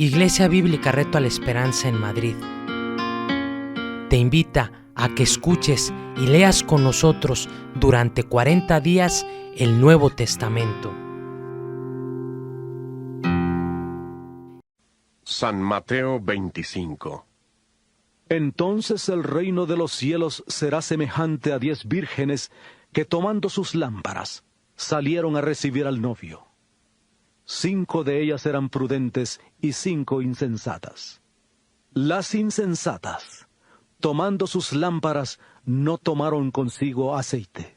Iglesia Bíblica Reto a la Esperanza en Madrid te invita a que escuches y leas con nosotros durante 40 días el Nuevo Testamento. San Mateo 25. Entonces el reino de los cielos será semejante a 10 vírgenes que, tomando sus lámparas, salieron a recibir al novio. 5 de ellas eran prudentes y 5 insensatas. Las insensatas, tomando sus lámparas, no tomaron consigo aceite.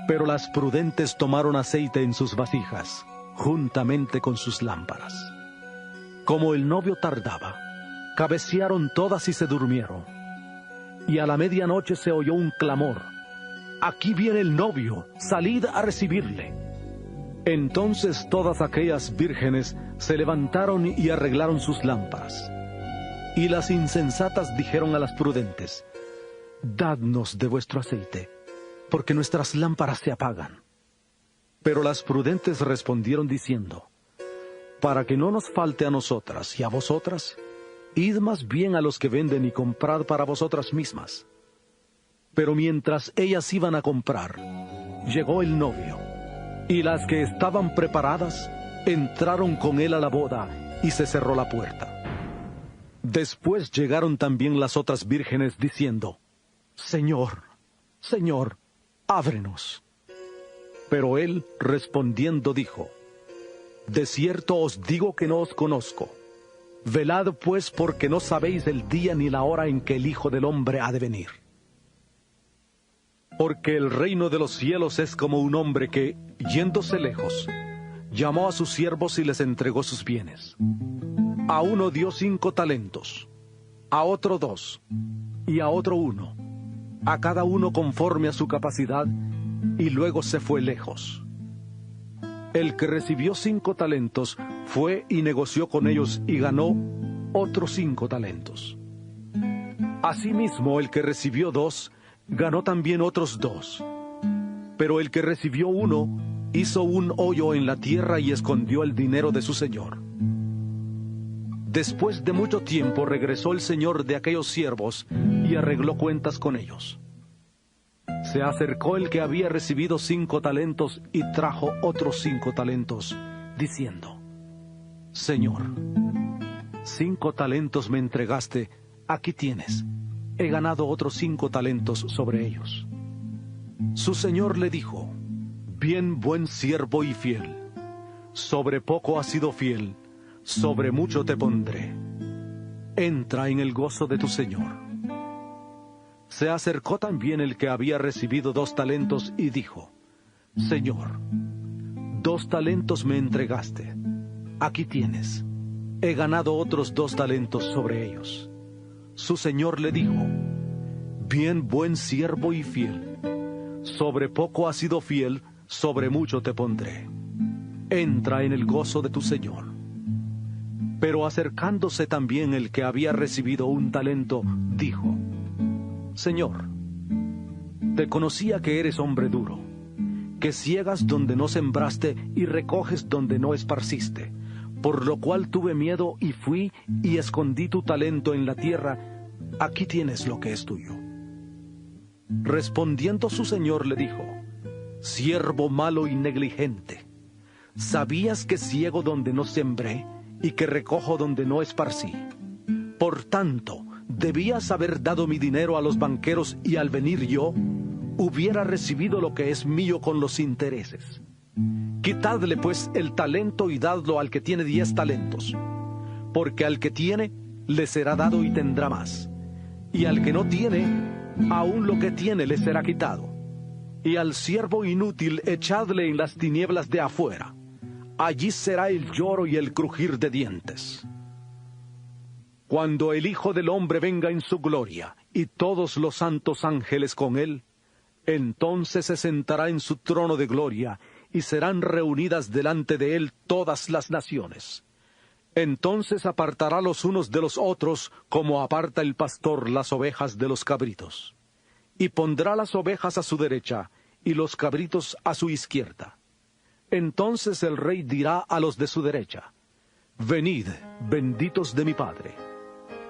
Pero las prudentes tomaron aceite en sus vasijas, juntamente con sus lámparas. Como el novio tardaba, cabecearon todas y se durmieron. Y a la medianoche se oyó un clamor: «Aquí viene el novio, salid a recibirle». Entonces todas aquellas vírgenes se levantaron y arreglaron sus lámparas. Y las insensatas dijeron a las prudentes: «Dadnos de vuestro aceite, porque nuestras lámparas se apagan». Pero las prudentes respondieron diciendo: «Para que no nos falte a nosotras y a vosotras, id más bien a los que venden y comprad para vosotras mismas». Pero mientras ellas iban a comprar, llegó el novio, y las que estaban preparadas entraron con él a la boda, y se cerró la puerta. Después llegaron también las otras vírgenes diciendo: «Señor, Señor, ábrenos». Pero él respondiendo dijo: «De cierto os digo que no os conozco. Velad pues, porque no sabéis el día ni la hora en que el Hijo del Hombre ha de venir. Porque el reino de los cielos es como un hombre que, yéndose lejos, llamó a sus siervos y les entregó sus bienes. A uno dio 5 talentos, a otro 2, y a otro 1, a cada uno conforme a su capacidad, y luego se fue lejos. El que recibió 5 talentos fue y negoció con ellos y ganó otros 5 talentos. Asimismo, el que recibió 2 ganó también otros 2. Pero el que recibió 1 hizo un hoyo en la tierra y escondió el dinero de su señor. Después de mucho tiempo regresó el señor de aquellos siervos y arregló cuentas con ellos. Se acercó el que había recibido 5 talentos y trajo otros 5 talentos, diciendo: «Señor, 5 talentos me entregaste, aquí tienes. He ganado otros 5 talentos sobre ellos». Su señor le dijo: «Bien, buen siervo y fiel. Sobre poco has sido fiel, sobre mucho te pondré. Entra en el gozo de tu señor». Se acercó también el que había recibido 2 talentos y dijo: «Señor, 2 talentos me entregaste. Aquí tienes. He ganado otros 2 talentos sobre ellos». Su señor le dijo: «Bien, buen siervo y fiel. Sobre poco has sido fiel, sobre mucho te pondré. Entra en el gozo de tu señor». Pero acercándose también el que había recibido 1 talento, dijo: «Señor, te conocía que eres hombre duro, que ciegas donde no sembraste y recoges donde no esparciste. Por lo cual tuve miedo y fui y escondí tu talento en la tierra. Aquí tienes lo que es tuyo». Respondiendo su señor le dijo: «Siervo malo y negligente, ¿sabías que ciego donde no sembré y que recojo donde no esparcí? Por tanto, debías haber dado mi dinero a los banqueros y al venir yo, hubiera recibido lo que es mío con los intereses. Quitadle pues el talento y dadlo al que tiene 10 talentos, porque al que tiene le será dado y tendrá más, y al que no tiene, aún lo que tiene le será quitado. Y al siervo inútil echadle en las tinieblas de afuera, allí será el lloro y el crujir de dientes. Cuando el Hijo del Hombre venga en su gloria, y todos los santos ángeles con él, entonces se sentará en su trono de gloria, y serán reunidas delante de él todas las naciones. Entonces apartará los unos de los otros, como aparta el pastor las ovejas de los cabritos. Y pondrá las ovejas a su derecha, y los cabritos a su izquierda. Entonces el rey dirá a los de su derecha: Venid, benditos de mi Padre,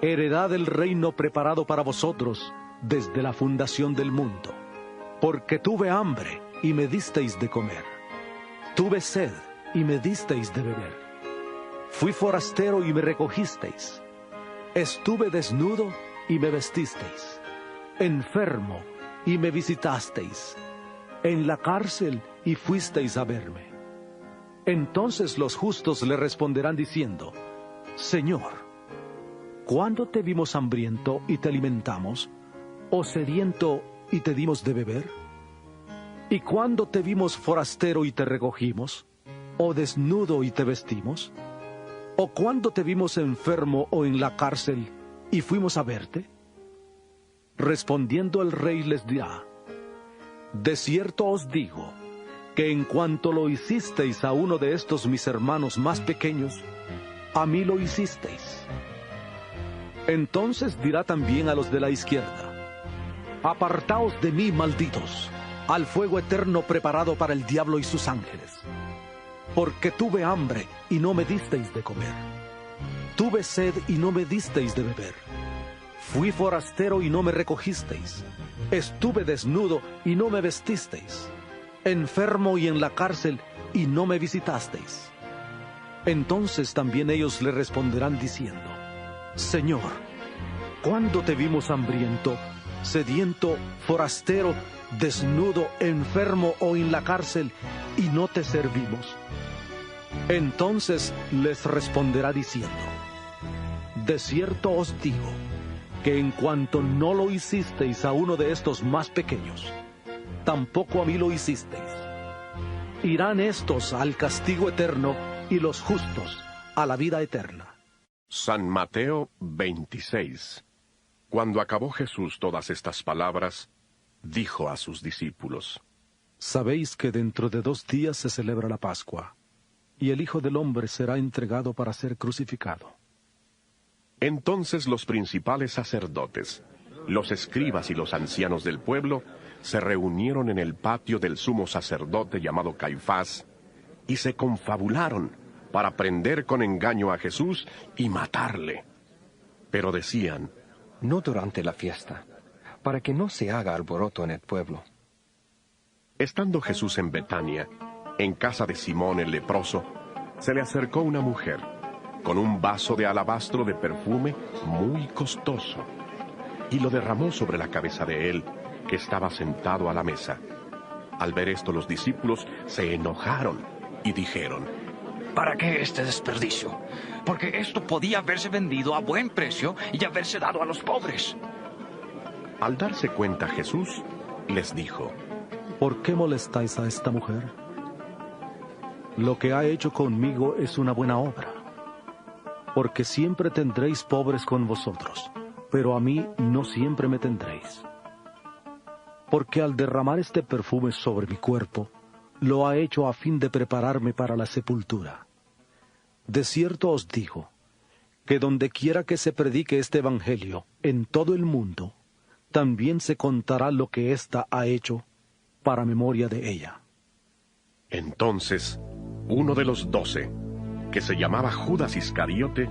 heredad el reino preparado para vosotros desde la fundación del mundo. Porque tuve hambre y me disteis de comer. Tuve sed y me disteis de beber. Fui forastero y me recogisteis. Estuve desnudo y me vestisteis. Enfermo y me visitasteis. En la cárcel y fuisteis a verme. Entonces los justos le responderán diciendo: Señor, ¿cuándo te vimos hambriento y te alimentamos? ¿O sediento y te dimos de beber? ¿Y cuándo te vimos forastero y te recogimos? ¿O desnudo y te vestimos? ¿O cuándo te vimos enfermo o en la cárcel y fuimos a verte? Respondiendo el rey les dirá: De cierto os digo, que en cuanto lo hicisteis a uno de estos mis hermanos más pequeños, a mí lo hicisteis. Entonces dirá también a los de la izquierda: Apartaos de mí, malditos, al fuego eterno preparado para el diablo y sus ángeles. Porque tuve hambre y no me disteis de comer. Tuve sed y no me disteis de beber. Fui forastero y no me recogisteis. Estuve desnudo y no me vestisteis. Enfermo y en la cárcel y no me visitasteis. Entonces también ellos le responderán diciendo: Señor, ¿cuándo te vimos hambriento, sediento, forastero, desnudo, enfermo o en la cárcel y no te servimos? Entonces les responderá diciendo: De cierto os digo, que en cuanto no lo hicisteis a uno de estos más pequeños, tampoco a mí lo hicisteis. Irán estos al castigo eterno y los justos a la vida eterna. San Mateo 26. Cuando acabó Jesús todas estas palabras, dijo a sus discípulos: Sabéis que dentro de 2 días se celebra la Pascua, y el Hijo del Hombre será entregado para ser crucificado. Entonces los principales sacerdotes, los escribas y los ancianos del pueblo se reunieron en el patio del sumo sacerdote llamado Caifás, y se confabularon para prender con engaño a Jesús y matarle. Pero decían: No durante la fiesta, para que no se haga alboroto en el pueblo. Estando Jesús en Betania, en casa de Simón el leproso, se le acercó una mujer, con un vaso de alabastro de perfume muy costoso, y lo derramó sobre la cabeza de él, que estaba sentado a la mesa. Al ver esto, los discípulos se enojaron y dijeron: ¿Para qué este desperdicio? Porque esto podía haberse vendido a buen precio y haberse dado a los pobres. Al darse cuenta Jesús, les dijo: ¿Por qué molestáis a esta mujer? Lo que ha hecho conmigo es una buena obra. Porque siempre tendréis pobres con vosotros, pero a mí no siempre me tendréis. Porque al derramar este perfume sobre mi cuerpo, lo ha hecho a fin de prepararme para la sepultura. De cierto os digo, que donde quiera que se predique este evangelio en todo el mundo, también se contará lo que ésta ha hecho para memoria de ella. Entonces, uno de los 12, que se llamaba Judas Iscariote,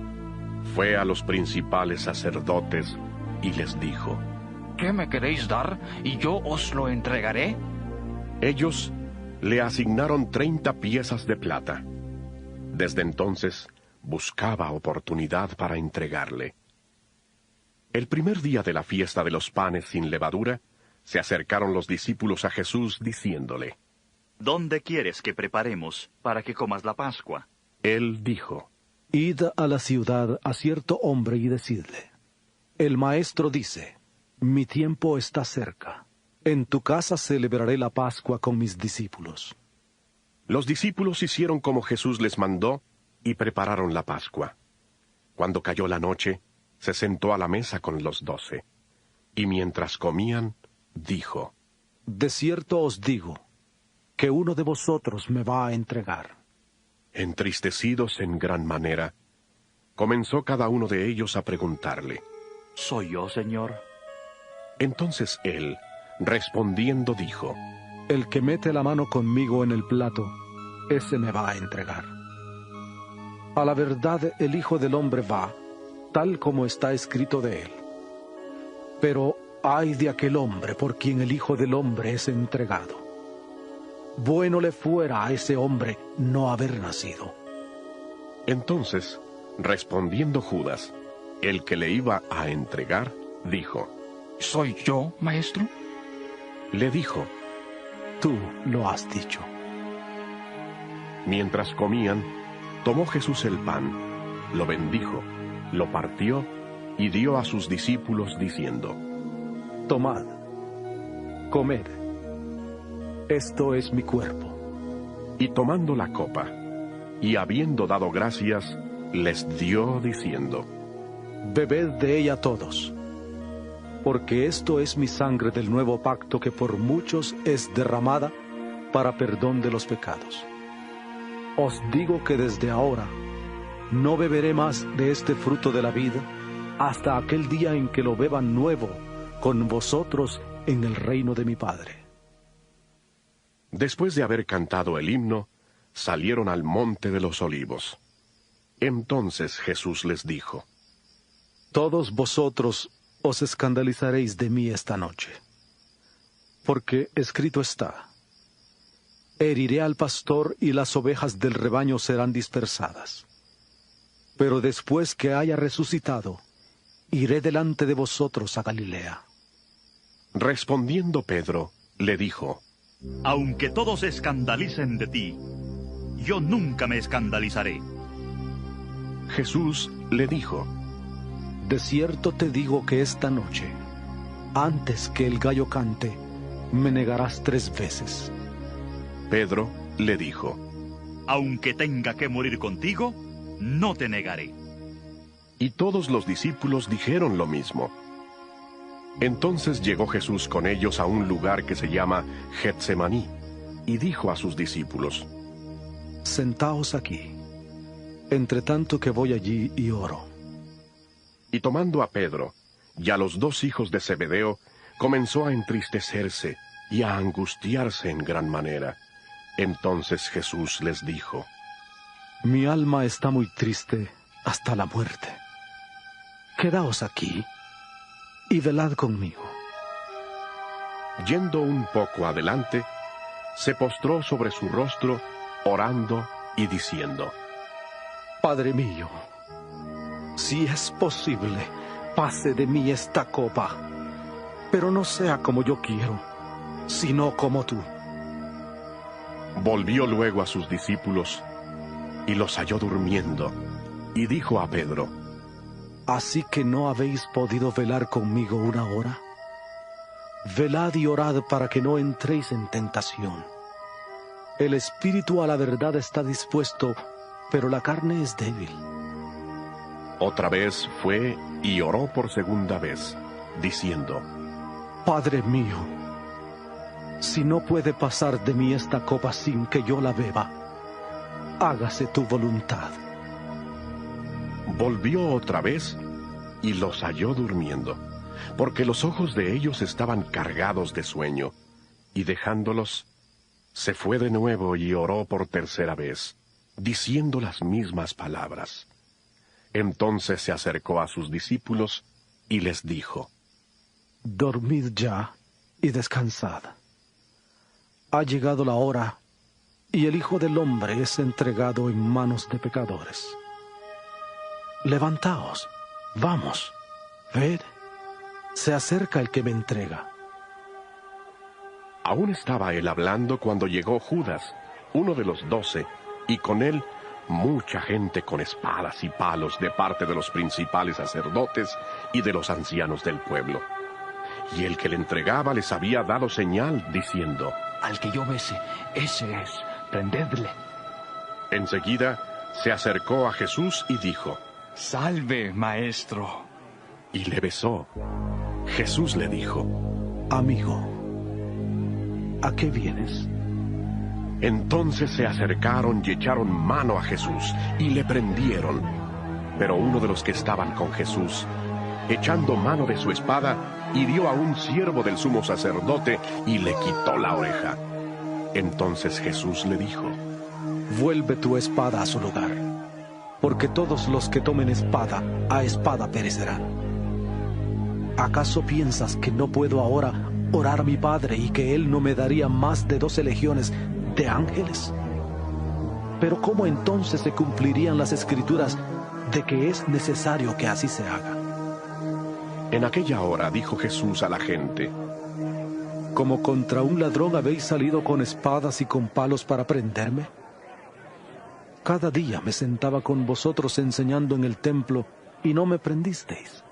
fue a los principales sacerdotes y les dijo: ¿Qué me queréis dar y yo os lo entregaré? Ellos le asignaron 30 piezas de plata. Desde entonces buscaba oportunidad para entregarle. El primer día de la fiesta de los panes sin levadura, se acercaron los discípulos a Jesús diciéndole: ¿Dónde quieres que preparemos para que comas la Pascua? Él dijo: Id a la ciudad a cierto hombre y decidle: El maestro dice, mi tiempo está cerca. En tu casa celebraré la Pascua con mis discípulos. Los discípulos hicieron como Jesús les mandó y prepararon la Pascua. Cuando cayó la noche, se sentó a la mesa con los 12. Y mientras comían, dijo: De cierto os digo, que uno de vosotros me va a entregar. Entristecidos en gran manera, comenzó cada uno de ellos a preguntarle: ¿Soy yo, Señor? Entonces él, respondiendo, dijo: El que mete la mano conmigo en el plato, ese me va a entregar. A la verdad, el Hijo del Hombre va, tal como está escrito de él. Pero ay de aquel hombre por quien el Hijo del Hombre es entregado. Bueno le fuera a ese hombre no haber nacido. Entonces, respondiendo Judas, el que le iba a entregar, dijo: ¿Soy yo, maestro? Le dijo: Tú lo has dicho. Mientras comían, tomó Jesús el pan, lo bendijo, lo partió y dio a sus discípulos diciendo: Tomad, comed, esto es mi cuerpo. Y tomando la copa, y habiendo dado gracias, les dio diciendo: Bebed de ella todos, porque esto es mi sangre del nuevo pacto que por muchos es derramada para perdón de los pecados. Os digo que desde ahora no beberé más de este fruto de la vida hasta aquel día en que lo beba nuevo con vosotros en el reino de mi Padre. Después de haber cantado el himno, salieron al monte de los olivos. Entonces Jesús les dijo: Todos vosotros os escandalizaréis de mí esta noche, porque escrito está: heriré al pastor y las ovejas del rebaño serán dispersadas. Pero después que haya resucitado, iré delante de vosotros a Galilea. Respondiendo Pedro, le dijo: Aunque todos se escandalicen de ti, yo nunca me escandalizaré. Jesús le dijo: De cierto te digo que esta noche, antes que el gallo cante, me negarás 3 veces. Pedro le dijo: Aunque tenga que morir contigo, no te negaré. Y todos los discípulos dijeron lo mismo. Entonces llegó Jesús con ellos a un lugar que se llama Getsemaní, y dijo a sus discípulos: Sentaos aquí, entre tanto que voy allí y oro. Y tomando a Pedro y a los 2 hijos de Zebedeo, comenzó a entristecerse y a angustiarse en gran manera. Entonces Jesús les dijo: Mi alma está muy triste hasta la muerte. Quedaos aquí y velad conmigo. Yendo un poco adelante, se postró sobre su rostro, orando y diciendo: Padre mío, si es posible, pase de mí esta copa, pero no sea como yo quiero, sino como tú. Volvió luego a sus discípulos y los halló durmiendo, y dijo a Pedro: ¿Así que no habéis podido velar conmigo 1 hora? Velad y orad para que no entréis en tentación. El espíritu a la verdad está dispuesto, pero la carne es débil. Otra vez fue y oró por segunda vez, diciendo: Padre mío, si no puede pasar de mí esta copa sin que yo la beba, hágase tu voluntad. Volvió otra vez y los halló durmiendo, porque los ojos de ellos estaban cargados de sueño, y dejándolos, se fue de nuevo y oró por tercera vez, diciendo las mismas palabras. Entonces se acercó a sus discípulos y les dijo: Dormid ya y descansad. Ha llegado la hora, y el Hijo del Hombre es entregado en manos de pecadores. Levantaos, vamos, ved, se acerca el que me entrega. Aún estaba él hablando cuando llegó Judas, uno de los 12, y con él mucha gente con espadas y palos de parte de los principales sacerdotes y de los ancianos del pueblo. Y el que le entregaba les había dado señal, diciendo: Al que yo bese, ese es, prendedle. Enseguida se acercó a Jesús y dijo: Salve, maestro. Y le besó. Jesús le dijo: Amigo, ¿a qué vienes? Entonces se acercaron y echaron mano a Jesús y le prendieron. Pero uno de los que estaban con Jesús, echando mano de su espada, hirió a un siervo del sumo sacerdote y le quitó la oreja. Entonces Jesús le dijo: Vuelve tu espada a su lugar. porque todos los que tomen espada, a espada perecerán. ¿Acaso piensas que no puedo ahora orar a mi Padre y que Él no me daría más de 12 legiones de ángeles? Pero ¿cómo entonces se cumplirían las Escrituras de que es necesario que así se haga? En aquella hora dijo Jesús a la gente: ¿Como contra un ladrón habéis salido con espadas y con palos para prenderme? Cada día me sentaba con vosotros enseñando en el templo y no me prendisteis.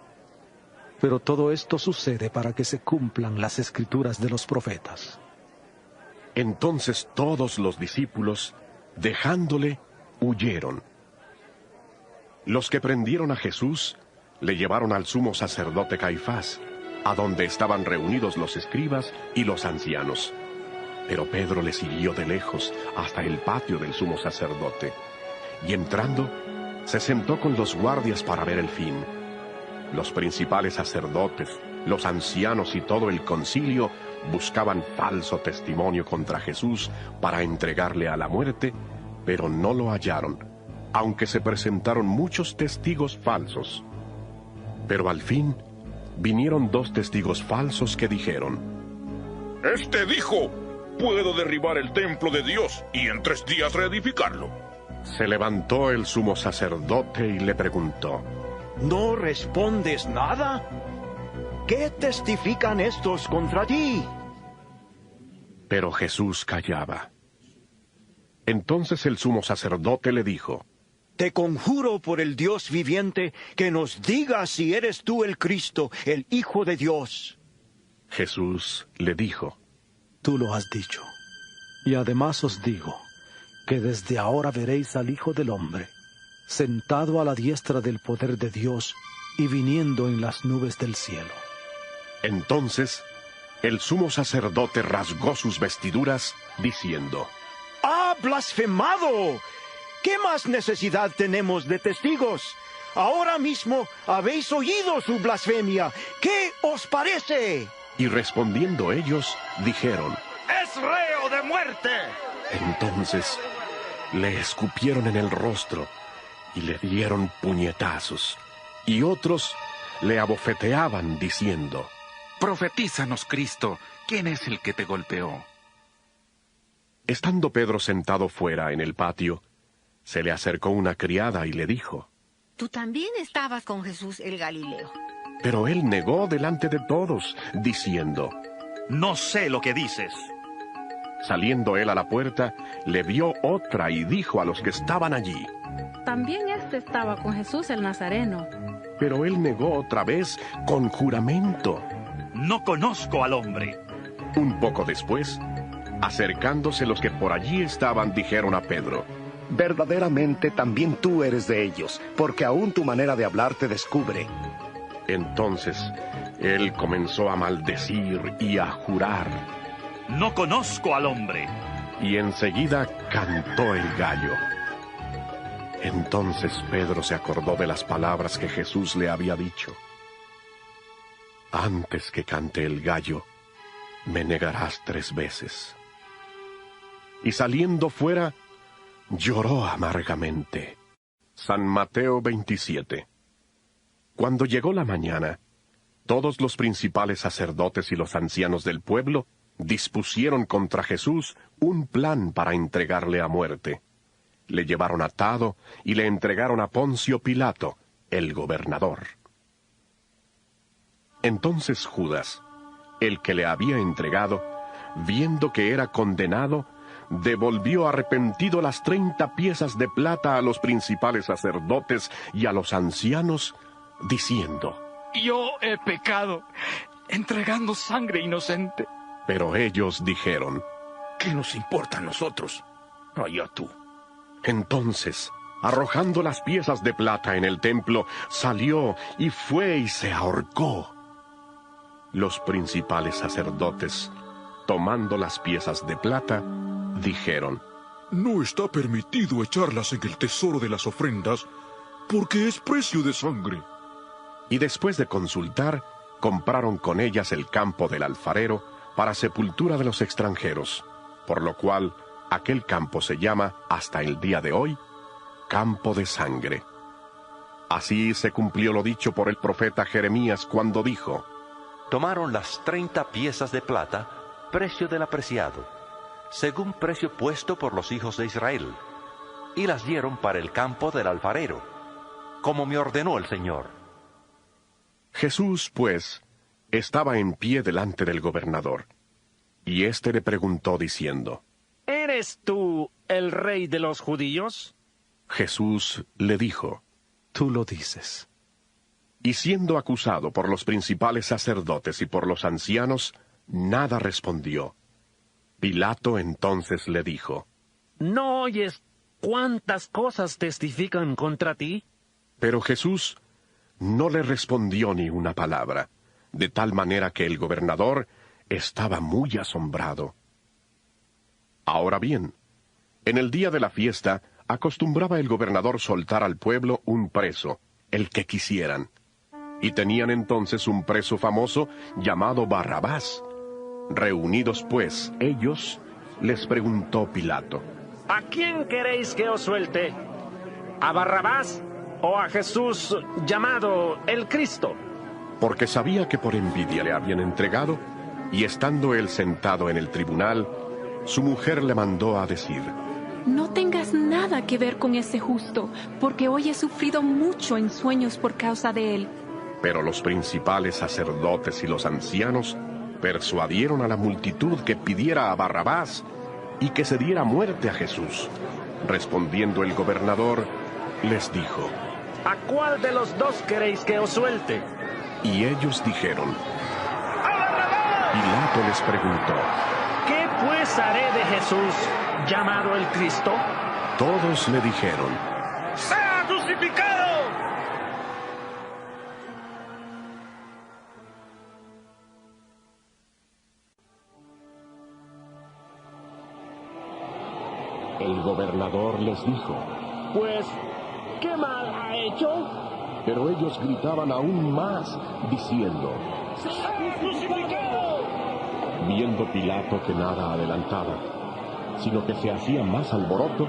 Pero todo esto sucede para que se cumplan las Escrituras de los profetas. Entonces todos los discípulos, dejándole, huyeron. Los que prendieron a Jesús le llevaron al sumo sacerdote Caifás, a donde estaban reunidos los escribas y los ancianos. Pero Pedro le siguió de lejos hasta el patio del sumo sacerdote, y entrando, se sentó con los guardias para ver el fin. Los principales sacerdotes, los ancianos y todo el concilio buscaban falso testimonio contra Jesús para entregarle a la muerte, pero no lo hallaron, aunque se presentaron muchos testigos falsos. Pero al fin vinieron 2 testigos falsos que dijeron: Este dijo: puedo derribar el templo de Dios y en 3 días reedificarlo. Se levantó el sumo sacerdote y le preguntó: ¿No respondes nada? ¿Qué testifican estos contra ti? Pero Jesús callaba. Entonces el sumo sacerdote le dijo: Te conjuro por el Dios viviente que nos digas si eres tú el Cristo, el Hijo de Dios. Jesús le dijo: Tú lo has dicho. Y además os digo que desde ahora veréis al Hijo del Hombre, sentado a la diestra del poder de Dios y viniendo en las nubes del cielo. Entonces el sumo sacerdote rasgó sus vestiduras, diciendo: ¡Ha blasfemado! ¿Qué más necesidad tenemos de testigos? Ahora mismo habéis oído su blasfemia. ¿Qué os parece? Y respondiendo ellos, dijeron: ¡Es reo de muerte! Entonces le escupieron en el rostro y le dieron puñetazos, y otros le abofeteaban diciendo: Profetízanos, Cristo, ¿quién es el que te golpeó? Estando Pedro sentado fuera en el patio, se le acercó una criada y le dijo: Tú también estabas con Jesús el Galileo. Pero él negó delante de todos, diciendo: No sé lo que dices. Saliendo él a la puerta, le vio otra y dijo a los que estaban allí: También estaba con Jesús el Nazareno. Pero él negó otra vez con juramento: No conozco al hombre. Un poco después, acercándose los que por allí estaban, dijeron a Pedro: Verdaderamente también tú eres de ellos, porque aún tu manera de hablar te descubre. Entonces él comenzó a maldecir y a jurar: No conozco al hombre. Y enseguida cantó el gallo. Entonces Pedro se acordó de las palabras que Jesús le había dicho: Antes que cante el gallo, me negarás 3 veces. Y saliendo fuera, lloró amargamente. San Mateo 27. Cuando llegó la mañana, todos los principales sacerdotes y los ancianos del pueblo dispusieron contra Jesús un plan para entregarle a muerte. Le llevaron atado y le entregaron a Poncio Pilato, el gobernador. Entonces Judas, el que le había entregado, viendo que era condenado, devolvió arrepentido las 30 piezas de plata a los principales sacerdotes y a los ancianos, diciendo: Yo he pecado, entregando sangre inocente. Pero ellos dijeron: ¿Qué nos importa a nosotros? Allá tú. Entonces, arrojando las piezas de plata en el templo, salió y fue y se ahorcó. Los principales sacerdotes, tomando las piezas de plata, dijeron: No está permitido echarlas en el tesoro de las ofrendas, porque es precio de sangre. Y después de consultar, compraron con ellas el campo del alfarero para sepultura de los extranjeros, por lo cual aquel campo se llama hasta el día de hoy Campo de Sangre. Así se cumplió lo dicho por el profeta Jeremías cuando dijo: Tomaron las 30 piezas de plata, precio del apreciado, según precio puesto por los hijos de Israel, y las dieron para el campo del alfarero, como me ordenó el Señor. Jesús, pues, estaba en pie delante del gobernador, y éste le preguntó diciendo: ¿Eres tú el rey de los judíos? Jesús le dijo: Tú lo dices. Y siendo acusado por los principales sacerdotes y por los ancianos, nada respondió. Pilato entonces le dijo: ¿No oyes cuántas cosas testifican contra ti? Pero Jesús no le respondió ni una palabra, de tal manera que el gobernador estaba muy asombrado. Ahora bien, en el día de la fiesta, acostumbraba el gobernador soltar al pueblo un preso, el que quisieran. Y tenían entonces un preso famoso llamado Barrabás. Reunidos pues ellos, les preguntó Pilato: ¿A quién queréis que os suelte? ¿A Barrabás o a Jesús llamado el Cristo? Porque sabía que por envidia le habían entregado, y estando él sentado en el tribunal, su mujer le mandó a decir: No tengas nada que ver con ese justo, porque hoy he sufrido mucho en sueños por causa de él. Pero los principales sacerdotes y los ancianos persuadieron a la multitud que pidiera a Barrabás y que se diera muerte a Jesús. Respondiendo el gobernador, les dijo: ¿A cuál de los dos queréis que os suelte? Y ellos dijeron: ¡A Barrabás! Pilato les preguntó: ¿Qué pues haré de Jesús, llamado el Cristo? Todos le dijeron: ¡Sea crucificado! El gobernador les dijo: Pues, ¿qué mal ha hecho? Pero ellos gritaban aún más, diciendo: ¡Sea crucificado! Viendo Pilato que nada adelantaba, sino que se hacía más alboroto,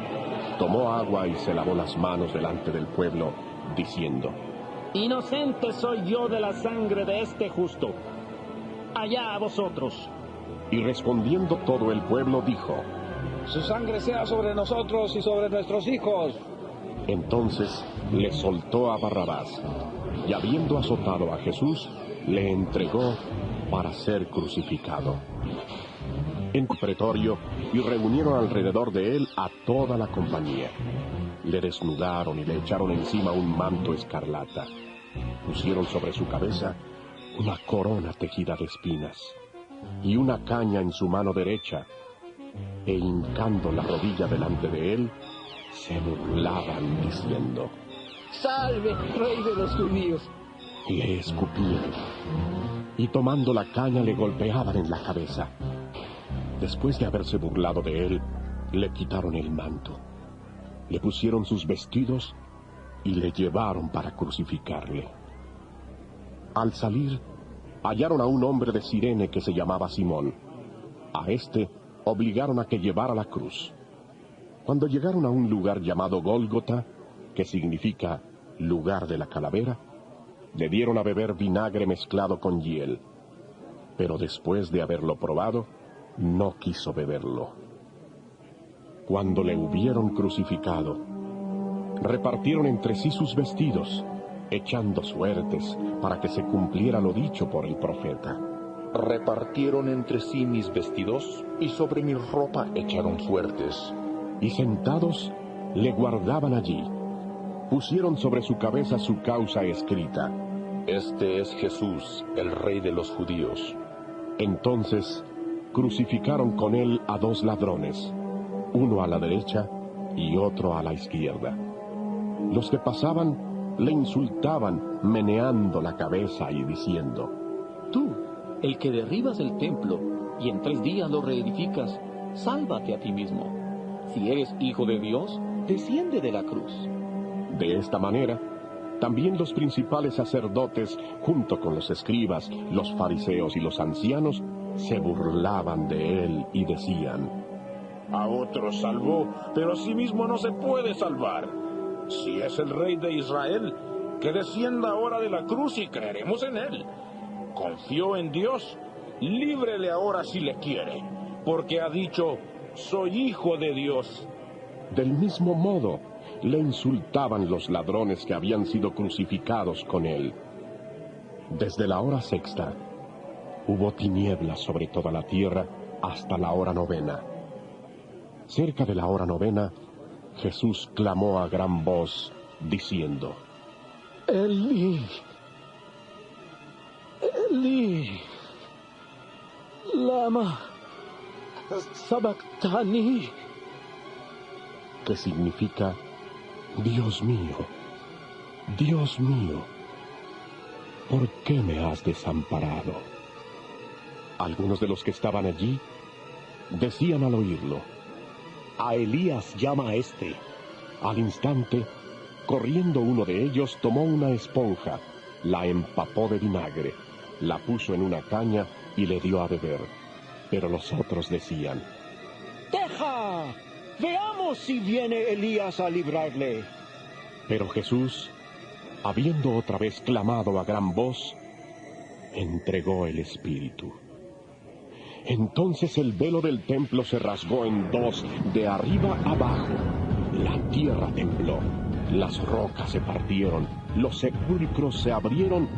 tomó agua y se lavó las manos delante del pueblo, diciendo: Inocente soy yo de la sangre de este justo. Allá a vosotros. Y respondiendo todo el pueblo dijo: Su sangre sea sobre nosotros y sobre nuestros hijos. Entonces le soltó a Barrabás, y habiendo azotado a Jesús, le entregó para ser crucificado. En el pretorio, y reunieron alrededor de él a toda la compañía. Le desnudaron y le echaron encima un manto escarlata. Pusieron sobre su cabeza una corona tejida de espinas, y una caña en su mano derecha, e hincando la rodilla delante de él, se burlaban diciendo: ¡Salve, rey de los judíos! Le escupían, y tomando la caña le golpeaban en la cabeza. Después de haberse burlado de él, le quitaron el manto, le pusieron sus vestidos y le llevaron para crucificarle. Al salir, hallaron a un hombre de Cirene que se llamaba Simón. A este obligaron a que llevara la cruz. Cuando llegaron a un lugar llamado Gólgota, que significa lugar de la calavera, le dieron a beber vinagre mezclado con hiel. Pero después de haberlo probado, no quiso beberlo. Cuando le hubieron crucificado, repartieron entre sí sus vestidos, echando suertes para que se cumpliera lo dicho por el profeta. Repartieron entre sí mis vestidos, y sobre mi ropa echaron suertes. Y sentados, le guardaban allí. Pusieron sobre su cabeza su causa escrita: Este es Jesús, el rey de los judíos. Entonces crucificaron con él a 2 ladrones, uno a la derecha y otro a la izquierda. Los que pasaban le insultaban, meneando la cabeza y diciendo: Tú, el que derribas el templo y en 3 días lo reedificas, sálvate a ti mismo. Si eres hijo de Dios, desciende de la cruz. De esta manera, también los principales sacerdotes, junto con los escribas, los fariseos y los ancianos, se burlaban de él y decían: A otros salvó, pero a sí mismo no se puede salvar. Si es el rey de Israel, que descienda ahora de la cruz y creeremos en él. Confió en Dios, líbrele ahora si le quiere, porque ha dicho, soy hijo de Dios. Del mismo modo, le insultaban los ladrones que habían sido crucificados con él. Desde la hora sexta, hubo tinieblas sobre toda la tierra hasta la hora novena. Cerca de la hora novena, Jesús clamó a gran voz, diciendo, Elí, Elí, lama sabactani, que significa, Dios mío, ¿por qué me has desamparado? Algunos de los que estaban allí decían al oírlo, a Elías llama a este. Al instante, corriendo uno de ellos, tomó una esponja, la empapó de vinagre, la puso en una caña y le dio a beber. Pero los otros decían, ¡Deja! Veamos si viene Elías a librarle. Pero Jesús, habiendo otra vez clamado a gran voz, entregó el Espíritu. Entonces el velo del templo se rasgó en dos, de arriba abajo. La tierra tembló, las rocas se partieron, los sepulcros se abrieron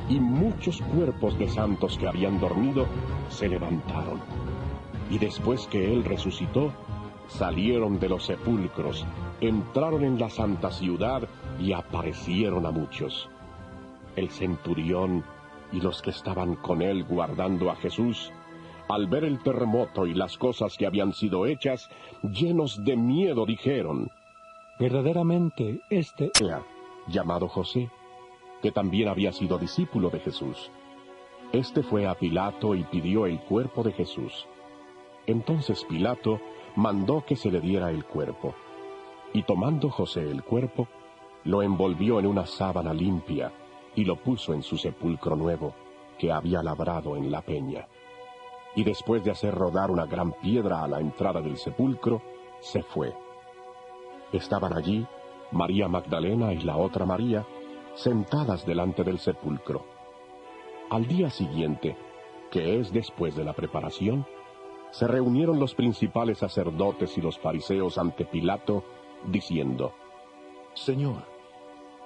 y muchos cuerpos de santos que habían dormido se levantaron. Y después que él resucitó, salieron de los sepulcros, entraron en la santa ciudad y aparecieron a muchos. El centurión y los que estaban con él guardando a Jesús, al ver el terremoto y las cosas que habían sido hechas, llenos de miedo dijeron, verdaderamente este era llamado José, que también había sido discípulo de Jesús. Este fue a Pilato y pidió el cuerpo de Jesús. Entonces Pilato mandó que se le diera el cuerpo. Y tomando José el cuerpo, lo envolvió en una sábana limpia y lo puso en su sepulcro nuevo, que había labrado en la peña. Y después de hacer rodar una gran piedra a la entrada del sepulcro, se fue. Estaban allí María Magdalena y la otra María, sentadas delante del sepulcro. Al día siguiente, que es después de la preparación, se reunieron los principales sacerdotes y los fariseos ante Pilato, diciendo, Señor,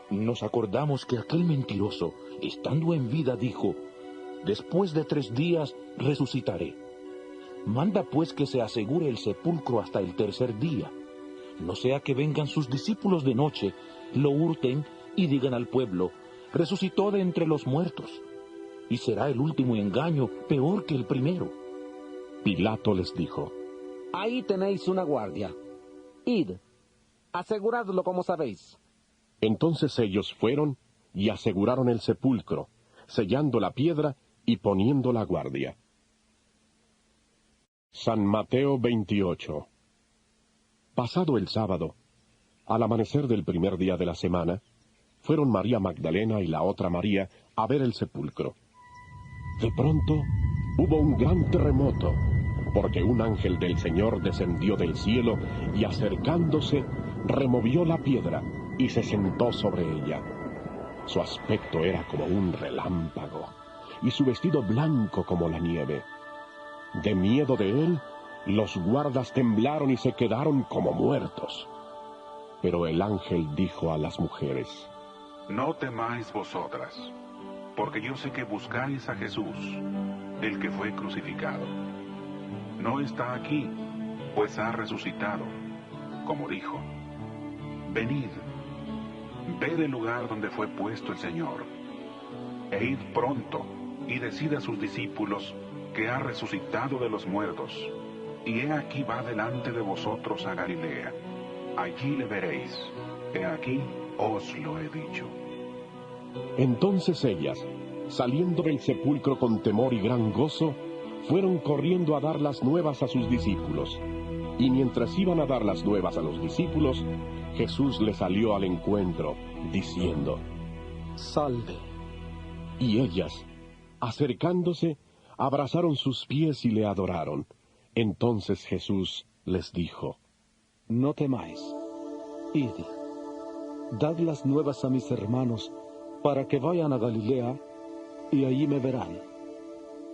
nos acordamos que aquel mentiroso, estando en vida, dijo, después de 3 días resucitaré. Manda pues que se asegure el sepulcro hasta el 3er día, no sea que vengan sus discípulos de noche, lo hurten y digan al pueblo, resucitó de entre los muertos, y será el último engaño peor que el primero. Pilato les dijo, ahí tenéis una guardia, id, aseguradlo como sabéis. Entonces ellos fueron y aseguraron el sepulcro, sellando la piedra y poniendo la guardia. San Mateo 28. Pasado el sábado, al amanecer del primer día de la semana, fueron María Magdalena y la otra María a ver el sepulcro. De pronto hubo un gran terremoto, porque un ángel del Señor descendió del cielo y acercándose, removió la piedra y se sentó sobre ella. Su aspecto era como un relámpago, y su vestido blanco como la nieve. De miedo de él, los guardas temblaron y se quedaron como muertos. Pero el ángel dijo a las mujeres, no temáis vosotras, porque yo sé que buscáis a Jesús, el que fue crucificado. No está aquí, pues ha resucitado, como dijo. Venid, ved el lugar donde fue puesto el Señor, e id pronto, y decid a sus discípulos que ha resucitado de los muertos, y he aquí va delante de vosotros a Galilea. Allí le veréis, he aquí os lo he dicho. Entonces ellas, saliendo del sepulcro con temor y gran gozo, fueron corriendo a dar las nuevas a sus discípulos. Y mientras iban a dar las nuevas a los discípulos, Jesús les salió al encuentro, diciendo, salve. Y ellas, acercándose, abrazaron sus pies y le adoraron. Entonces Jesús les dijo, no temáis, id, dad las nuevas a mis hermanos para que vayan a Galilea, y allí me verán.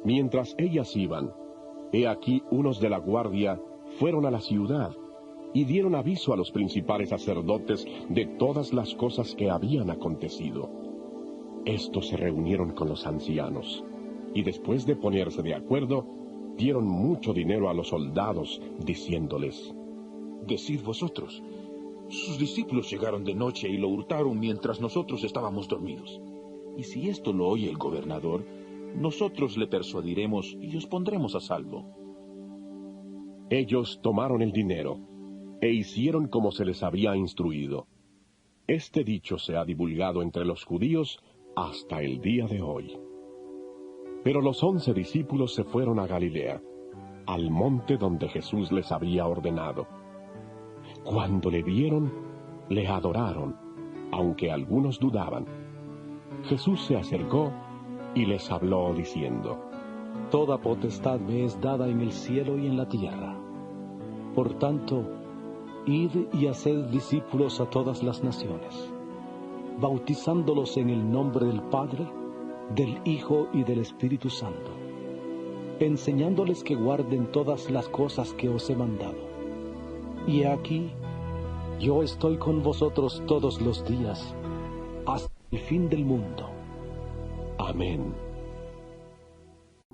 Mientras ellas iban, he aquí unos de la guardia fueron a la ciudad y dieron aviso a los principales sacerdotes de todas las cosas que habían acontecido. Estos se reunieron con los ancianos, y después de ponerse de acuerdo, dieron mucho dinero a los soldados, diciéndoles: Decid vosotros, sus discípulos llegaron de noche y lo hurtaron mientras nosotros estábamos dormidos. Y si esto lo oye el gobernador, nosotros le persuadiremos y os pondremos a salvo. Ellos tomaron el dinero e hicieron como se les había instruido. Este dicho se ha divulgado entre los judíos hasta el día de hoy. Pero los 11 discípulos se fueron a Galilea, al monte donde Jesús les había ordenado. Cuando le vieron, le adoraron, aunque algunos dudaban. Jesús se acercó y les habló diciendo: Toda potestad me es dada en el cielo y en la tierra. Por tanto, id y haced discípulos a todas las naciones, bautizándolos en el nombre del Padre, del Hijo y del Espíritu Santo, enseñándoles que guarden todas las cosas que os he mandado. Y aquí, yo estoy con vosotros todos los días, hasta el fin del mundo. Amén.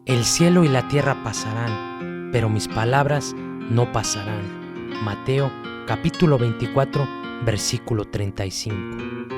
El cielo y la tierra pasarán, pero mis palabras no pasarán. Mateo capítulo 24, versículo 35.